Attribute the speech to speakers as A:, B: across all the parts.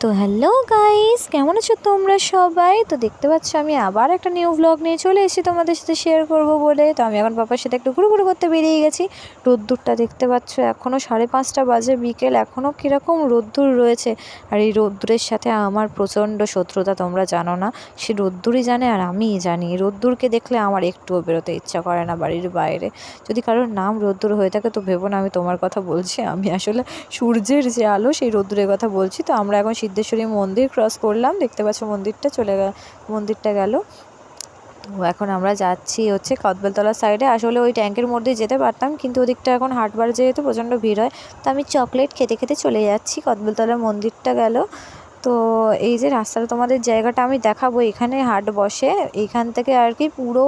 A: তো hello guys, কেমন আছো তোমরা সবাই? তো দেখতে পাচ্ছ আমি আবার একটা নিউ ব্লগ নিয়ে চলে এসেছি তোমাদের সাথে শেয়ার করব বলে। তো আমি এখন পাপার সাথে একটু ঘুরু করতে বেরিয়ে গেছি। রোদ্দুরটা দেখতে পাচ্ছ, এখনও 5:30 বাজে বিকেল, এখনও কীরকম রোদ্দুর রয়েছে। আর এই রোদ্দুরের সাথে আমার প্রচণ্ড শত্রুতা, তোমরা জানো না। সে রোদ্দুরই জানে আর আমিই জানি। রোদ্দুরকে দেখলে আমার একটুও বেরোতে ইচ্ছা করে না বাড়ির বাইরে। যদি কারোর নাম রোদ্দুর হয়ে থাকে তো ভেবো না আমি তোমার কথা বলছি, আমি আসলে সূর্যের যে আলো সেই রোদ্দুরের কথা বলছি। তো আমরা এখন সিদ্ধেশ্বরী মন্দির ক্রস করলাম, দেখতে পাচ্ছ মন্দিরটা মন্দিরটা গেল। তো এখন আমরা যাচ্ছি হচ্ছে কদবেলতলার সাইডে। আসলে ওই ট্যাঙ্কের মধ্যেই যেতে পারতাম, কিন্তু ওদিকটা এখন হাটবার যেহেতু প্রচণ্ড ভিড় হয়, তো আমি চকলেট খেতে খেতে চলে যাচ্ছি। কদবেলতলার মন্দিরটা গেল। তো এই যে রাস্তাটা তোমাদের জায়গাটা আমি দেখাবো, এখানে হাট বসে। এইখান থেকে আর কি পুরো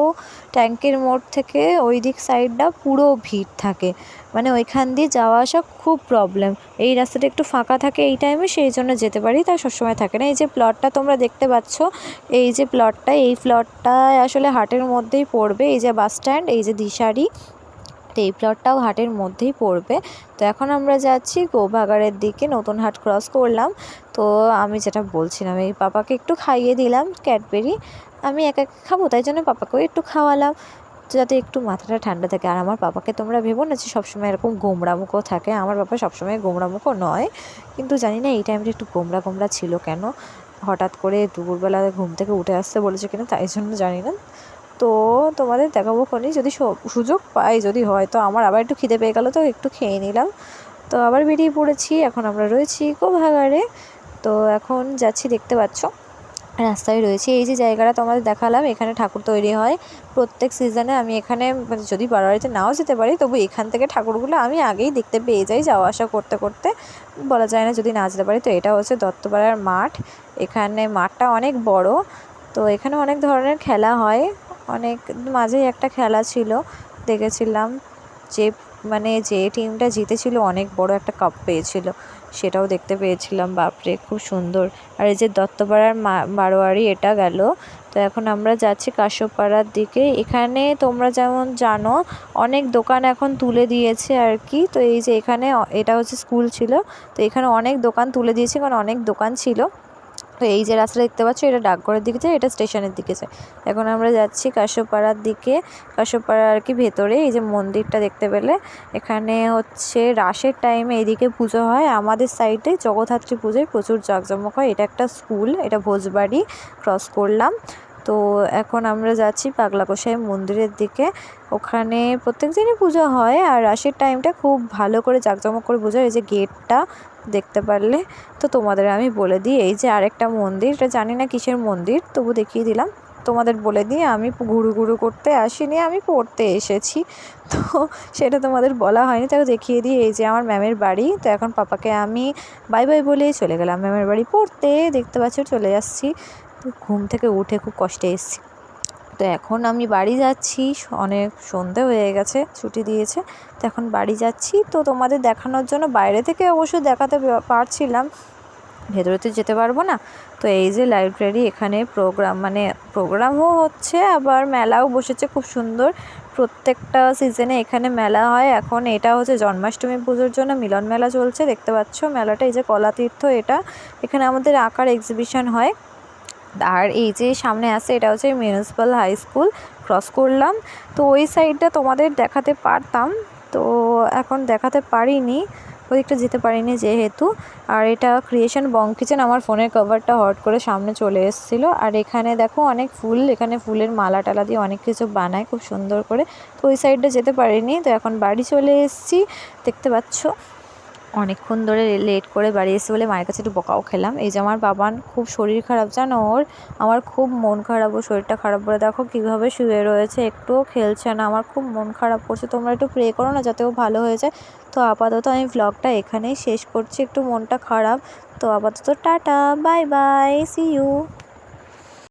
A: ট্যাঙ্কের মোড় থেকে ওই দিক সাইডটা পুরো ভিড় থাকে, মানে ওইখান দিয়ে যাওয়া আসা খুব প্রবলেম। এই রাস্তাটা একটু ফাঁকা থাকে এই টাইমে, সেই জন্য যেতে পারি, তাই সবসময় থাকে না। এই যে প্লটটা তোমরা দেখতে পাচ্ছ, এই যে প্লটটা, এই প্লটটায় আসলে হাটের মধ্যেই পড়বে। এই যে বাস স্ট্যান্ড, এই যে দিশারি, তো এই প্লটটাও হাটের মধ্যেই পড়বে। তো এখন আমরা যাচ্ছি গোভাগাড়ের দিকে, নতুন হাট ক্রস করলাম। তো আমি যেটা বলছিলাম, এই পাপাকে একটু খাইয়ে দিলাম ক্যাডবেরি। আমি একা একা খাবো, তাই জন্য পাপাকেও একটু খাওয়ালাম, যাতে একটু মাথাটা ঠান্ডা থাকে। আর আমার পাপাকে তোমরা ভেবো না যে সবসময় এরকম গোমড়ামুখও থাকে, আমার পাপা সবসময় গোমড়ামুখও নয়, কিন্তু জানি না এই টাইমটা একটু গোমড়া গোমড়া ছিল কেন। হঠাৎ করে দুপুরবেলা ঘুম থেকে উঠে আসতে বলেছে কিনা তাই জন্য জানি না। তো তোমাদের দেখাবো খনি, যদি সুযোগ পাই, যদি হয় তো। আমার আবার একটু খিদে পেয়ে গেলো, তো একটু খেয়ে নিলাম। তো আবার বেরিয়ে পড়েছি, এখন আমরা রয়েছি গোভাগাড়ে। তো এখন যাচ্ছি, দেখতে পাচ্ছ রাস্তায় রয়েছে। এই যে জায়গাটা তোমাদের দেখালাম, এখানে ঠাকুর তৈরি হয় প্রত্যেক সিজনে। আমি এখানে মানে যদি বাড়িতে নাও যেতে পারি, তবু এখান থেকে ঠাকুরগুলো আমি আগেই দেখতে পেয়ে যাই যাওয়া আসা করতে করতে। বলা যায় না যদি না যেতে পারি। তো এটা হচ্ছে দত্তপাড়ার মাঠ, এখানে মাঠটা অনেক বড়। তো এখানে অনেক ধরনের খেলা হয়, অনেক মাঝেই একটা খেলা ছিল দেখেছিলাম, যে মানে যে টিমটা জিতেছিল অনেক বড় একটা কাপ পেয়েছিল, সেটাও দেখতে পেয়েছিলাম। বাপরে খুব সুন্দর। আর এই যে দত্তপাড়ার বারোয়ারি, এটা গেল। তো এখন আমরা যাচ্ছি কাশ্যপাড়ার দিকে। এখানে তোমরা যেমন জানো অনেক দোকান এখন তুলে দিয়েছে আর কি। তো এই যে এখানে এটা হচ্ছে স্কুল ছিল, তো এখানে অনেক দোকান তুলে দিয়েছে, কারণ অনেক দোকান ছিল। তো এই যে রাস্তা দেখতে পাচ্ছ, এটা ডাকঘরের দিকে যায়, এটা স্টেশনের দিকে যায়। এখন আমরা যাচ্ছি কাশ্যপাড়ার দিকে। কাশ্যপাড়া আর কি ভেতরে, এই যে মন্দিরটা দেখতে পেলে, এখানে হচ্ছে রাসের টাইমে এদিকে পুজো হয়। আমাদের সাইডে জগদ্ধাত্রী পুজোয় প্রচুর জাঁকজমক হয়। এটা একটা স্কুল, এটা ভোজবাড়ি ক্রস করলাম। তো এখন আমরা যাচ্ছি পাগলা গোসাই মন্দিরের দিকে। ওখানে প্রত্যেক দিনই পুজো হয়, আর রাসের টাইমটা খুব ভালো করে জাঁকজমক করে পুজো হয়। এই যে গেটটা দেখতে পারলে। তো তোমাদের আমি বলে দিই, এই যে আরেকটা মন্দির, এটা জানি না কিসের মন্দির, তবু দেখিয়ে দিলাম। তোমাদের বলে দিয়ে আমি ঘুরু করতে আসিনি, আমি পড়তে এসেছি, তো সেটা তোমাদের বলা হয়নি, তাও দেখিয়ে দিই। এই যে আমার ম্যামের বাড়ি। তো এখন পাপাকে আমি বাই বাই বলেই চলে গেলাম ম্যামের বাড়ি পড়তে। দেখতে পাচ্ছ চলে যাচ্ছি, তো ঘুম থেকে উঠে খুব কষ্টে এসেছি। তো এখন আমি বাড়ি যাচ্ছি, অনেক সন্ধে হয়ে গেছে, ছুটি দিয়েছে। তো এখন বাড়ি যাচ্ছি। তো তোমাদের দেখানোর জন্য বাইরে থেকে অবশ্য দেখাতে পারছিলাম, ভেতরে তো যেতে পারবো না। তো এই যে লাইব্রেরি, এখানে প্রোগ্রামও হচ্ছে, আবার মেলাও বসেছে খুব সুন্দর। প্রত্যেকটা সিজনে এখানে মেলা হয়। এখন এটা হচ্ছে জন্মাষ্টমী পুজোর জন্য মিলন মেলা চলছে, দেখতে পাচ্ছ মেলাটা। এই যে কলাতীর্থ, এটা এখানে আমাদের আঁকার এক্সিবিশন হয়। আর এই যে সামনে আছে, এটা হচ্ছে মিউনিসিপ্যাল হাই স্কুল ক্রস করলাম। তো ওই সাইডটা তোমাদের দেখাতে পারতাম, তো এখন দেখাতে পারিনি, ওইদিকটা যেতে পারিনি যেহেতু। আর এটা ক্রিয়েশন বং কিচেন, আমার ফোনের কভারটা হট করে সামনে চলে এসেছিলো। আর এখানে দেখো অনেক ফুল, এখানে ফুলের মালা টালা দিয়ে অনেক কিছু বানায় খুব সুন্দর করে। তো ওই সাইডটা যেতে পারিনি। তো এখন বাড়ি চলে এসেছি, দেখতে পাচ্ছ অনেকক্ষণ ধরে লেট করে বাড়ি এসে বলে মায়ের কাছে একটু বকাও খেলাম। এই যে আমার বাবান খুব শরীর খারাপ জানো ওর, আমার খুব মন খারাপ, ও শরীরটা খারাপ বলে দেখো কীভাবে শুয়ে রয়েছে, একটুও খেলছে না, আমার খুব মন খারাপ করছে। তোমরা একটু প্রে করো না যাতে ও ভালো হয়ে যায়। তো আপাতত আমি ব্লগটা এখানেই শেষ করছি, একটু মনটা খারাপ। তো আপাতত tata, bye bye, see you.